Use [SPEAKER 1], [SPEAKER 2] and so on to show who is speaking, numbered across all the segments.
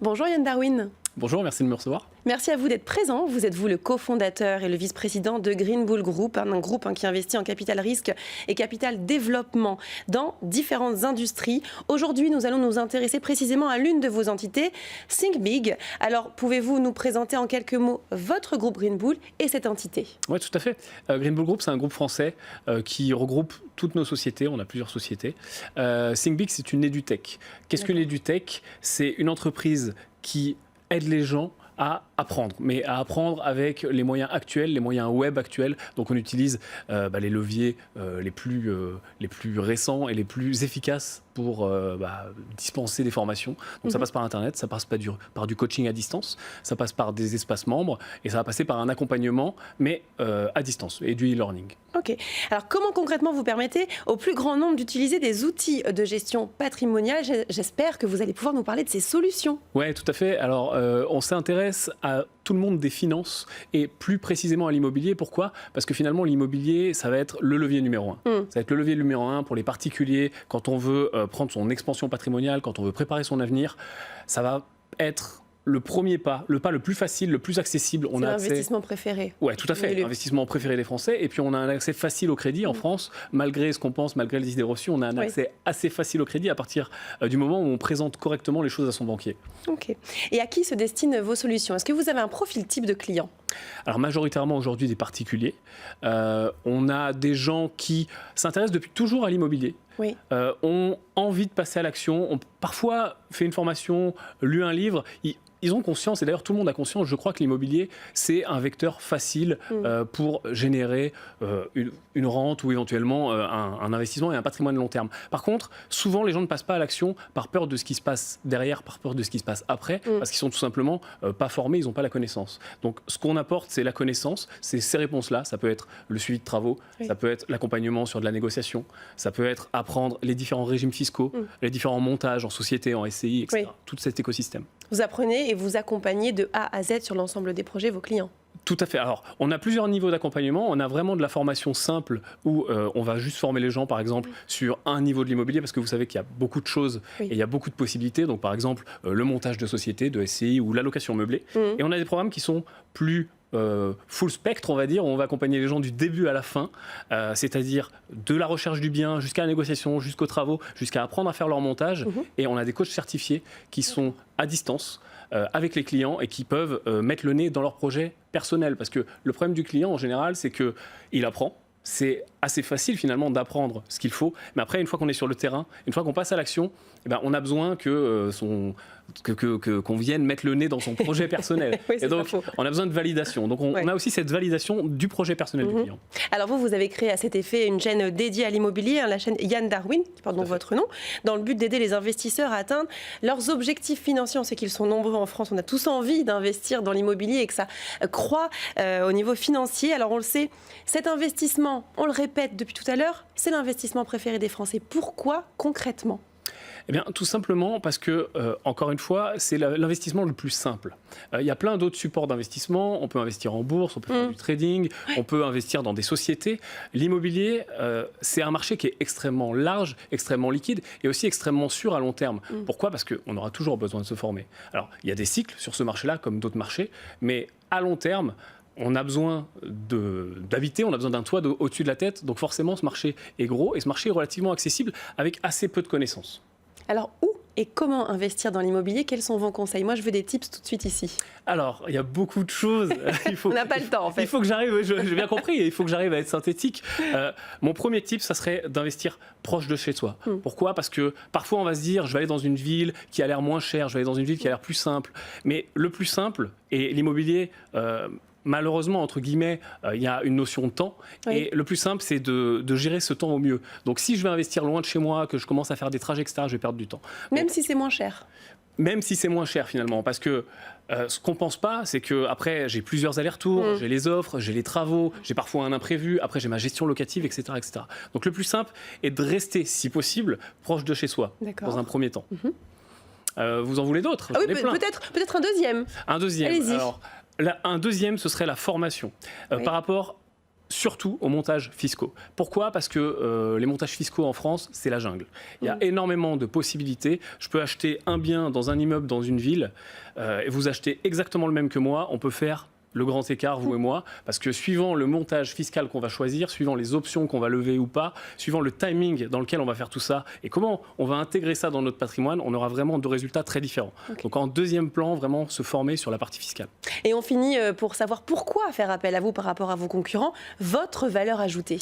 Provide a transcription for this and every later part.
[SPEAKER 1] Bonjour Yann Darwin.
[SPEAKER 2] Bonjour, merci de me recevoir.
[SPEAKER 1] Merci à vous d'être présent. Vous êtes le cofondateur et le vice-président de Green Bull Group, un groupe qui investit en capital risque et capital développement dans différentes industries. Aujourd'hui, nous allons nous intéresser précisément à l'une de vos entités, Think Big. Alors, pouvez-vous nous présenter en quelques mots votre groupe Green Bull et cette entité?
[SPEAKER 2] Oui, tout à fait. Green Bull Group, c'est un groupe français qui regroupe toutes nos sociétés. On a plusieurs sociétés. Think Big, c'est une EduTech. Qu'est-ce qu'une EduTech? C'est une entreprise qui aide les gens à apprendre, mais à apprendre avec les moyens actuels, les moyens web actuels. Donc on utilise les leviers les plus récents et les plus efficaces pour dispenser des formations. Donc ça passe par Internet, ça passe par du coaching à distance, ça passe par des espaces membres et ça va passer par un accompagnement, mais à distance et du e-learning.
[SPEAKER 1] Ok. Alors comment concrètement vous permettez au plus grand nombre d'utiliser des outils de gestion patrimoniale? J'espère que vous allez pouvoir nous parler de ces solutions.
[SPEAKER 2] Oui, tout à fait. Alors on s'intéresse à tout le monde des finances et plus précisément à l'immobilier. Pourquoi? Parce que finalement l'immobilier, ça va être le levier numéro 1. Ça va être le levier numéro 1 pour les particuliers quand on veut prendre son expansion patrimoniale, quand on veut préparer son avenir. Ça va être le premier pas, le pas le plus facile, le plus accessible.
[SPEAKER 1] C'est l'investissement préféré.
[SPEAKER 2] Oui, tout à fait, l'investissement préféré des Français. Et puis on a un accès facile au crédit en France, malgré ce qu'on pense, malgré les idées reçues, on a un accès assez facile au crédit à partir du moment où on présente correctement les choses à son banquier.
[SPEAKER 1] Ok. Et à qui se destinent vos solutions? Est-ce que vous avez un profil type de client?
[SPEAKER 2] Alors majoritairement aujourd'hui des particuliers. On a des gens qui s'intéressent depuis toujours à l'immobilier.
[SPEAKER 1] Oui.
[SPEAKER 2] Ont envie de passer à l'action, ont parfois fait une formation, lu un livre. Ils ont conscience, et d'ailleurs tout le monde a conscience, je crois que l'immobilier, c'est un vecteur facile pour générer une rente ou éventuellement un investissement et un patrimoine de long terme. Par contre, souvent les gens ne passent pas à l'action par peur de ce qui se passe derrière, par peur de ce qui se passe après, parce qu'ils sont tout simplement pas formés, ils n'ont pas la connaissance. Donc ce qu'on apporte, c'est la connaissance, c'est ces réponses-là. Ça peut être le suivi de travaux, ça peut être l'accompagnement sur de la négociation, ça peut être apprendre les différents régimes fiscaux, les différents montages en société, en SCI, etc. Tout cet écosystème.
[SPEAKER 1] Vous apprenez et vous accompagnez de A à Z sur l'ensemble des projets vos clients?
[SPEAKER 2] Tout à fait. Alors, on a plusieurs niveaux d'accompagnement. On a vraiment de la formation simple où on va juste former les gens, par exemple, sur un niveau de l'immobilier, parce que vous savez qu'il y a beaucoup de choses et il y a beaucoup de possibilités. Donc, par exemple, le montage de société, de SCI ou l'allocation meublée. Et on a des programmes qui sont plus full spectre, on va dire, où on va accompagner les gens du début à la fin, c'est-à-dire de la recherche du bien jusqu'à la négociation, jusqu'aux travaux, jusqu'à apprendre à faire leur montage. Et on a des coachs certifiés qui sont à distance avec les clients et qui peuvent mettre le nez dans leur projet personnel. Parce que le problème du client, en général, c'est qu'il apprend. C'est assez facile finalement d'apprendre ce qu'il faut, mais après, une fois qu'on est sur le terrain, une fois qu'on passe à l'action, eh ben, on a besoin qu'on vienne mettre le nez dans son projet personnel.
[SPEAKER 1] Oui,
[SPEAKER 2] et donc, on a besoin de validation. Donc, on a aussi cette validation du projet personnel du client.
[SPEAKER 1] Alors vous avez créé à cet effet une chaîne dédiée à l'immobilier, la chaîne Yann Darwin, qui porte donc votre nom, dans le but d'aider les investisseurs à atteindre leurs objectifs financiers. On sait qu'ils sont nombreux en France, on a tous envie d'investir dans l'immobilier et que ça croît au niveau financier. Alors on le sait, cet investissement, on le répète depuis tout à l'heure, c'est l'investissement préféré des Français. Pourquoi concrètement ?
[SPEAKER 2] Eh bien, tout simplement parce que, encore une fois, c'est l'investissement le plus simple. Il y a plein d'autres supports d'investissement. On peut investir en bourse, on peut faire du trading, on peut investir dans des sociétés. L'immobilier, c'est un marché qui est extrêmement large, extrêmement liquide et aussi extrêmement sûr à long terme. Pourquoi? Parce qu'on aura toujours besoin de se former. Alors, il y a des cycles sur ce marché-là, comme d'autres marchés, mais à long terme, on a besoin d'habiter, on a besoin d'un toit au-dessus de la tête. Donc forcément, ce marché est gros et ce marché est relativement accessible avec assez peu de connaissances.
[SPEAKER 1] Alors, où et comment investir dans l'immobilier? Quels sont vos conseils? Moi, je veux des tips tout de suite ici.
[SPEAKER 2] Alors, il y a beaucoup de choses.
[SPEAKER 1] On n'a pas le temps, en fait.
[SPEAKER 2] Il faut que j'arrive, j'ai bien compris, il faut que j'arrive à être synthétique. Mon premier tip, ça serait d'investir proche de chez soi. Pourquoi? Parce que parfois, on va se dire, je vais aller dans une ville qui a l'air moins chère, je vais aller dans une ville qui a l'air plus simple. Mais le plus simple, et l'immobilier... malheureusement, entre guillemets, il y a une notion de temps. Et le plus simple, c'est de gérer ce temps au mieux. Donc, si je vais investir loin de chez moi, que je commence à faire des trajets, etc., je vais perdre du temps.
[SPEAKER 1] Même si c'est moins cher.
[SPEAKER 2] Même si c'est moins cher, finalement. Parce que ce qu'on ne pense pas, c'est qu'après, j'ai plusieurs allers-retours, j'ai les offres, j'ai les travaux, j'ai parfois un imprévu, après, j'ai ma gestion locative, etc., etc. Donc, le plus simple est de rester, si possible, proche de chez soi, dans un premier temps. Vous en voulez d'autres?
[SPEAKER 1] Ah oui, peut-être un deuxième.
[SPEAKER 2] Un deuxième.
[SPEAKER 1] Allez-y.
[SPEAKER 2] Alors, un deuxième, ce serait la formation. Par rapport surtout aux montages fiscaux. Pourquoi ? Parce que les montages fiscaux en France, c'est la jungle. Il y a énormément de possibilités. Je peux acheter un bien dans un immeuble dans une ville et vous achetez exactement le même que moi. On peut faire le grand écart, vous et moi, parce que suivant le montage fiscal qu'on va choisir, suivant les options qu'on va lever ou pas, suivant le timing dans lequel on va faire tout ça et comment on va intégrer ça dans notre patrimoine, on aura vraiment deux résultats très différents. Okay. Donc en deuxième plan, vraiment se former sur la partie fiscale.
[SPEAKER 1] Et on finit pour savoir pourquoi faire appel à vous par rapport à vos concurrents, votre valeur ajoutée.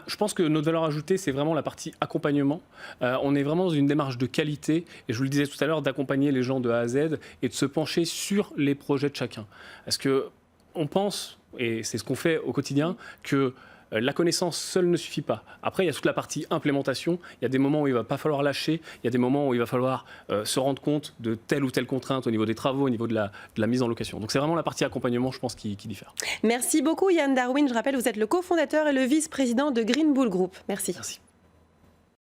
[SPEAKER 2] Je pense que notre valeur ajoutée, c'est vraiment la partie accompagnement. On est vraiment dans une démarche de qualité, et je vous le disais tout à l'heure, d'accompagner les gens de A à Z et de se pencher sur les projets de chacun. Parce qu'on pense, et c'est ce qu'on fait au quotidien, que la connaissance seule ne suffit pas. Après, il y a toute la partie implémentation. Il y a des moments où il ne va pas falloir lâcher. Il y a des moments où il va falloir se rendre compte de telle ou telle contrainte au niveau des travaux, au niveau de la mise en location. Donc c'est vraiment la partie accompagnement, je pense, qui diffère.
[SPEAKER 1] Merci beaucoup Yann Darwin. Je rappelle, vous êtes le cofondateur et le vice-président de Green Bull Group. Merci.
[SPEAKER 2] Merci.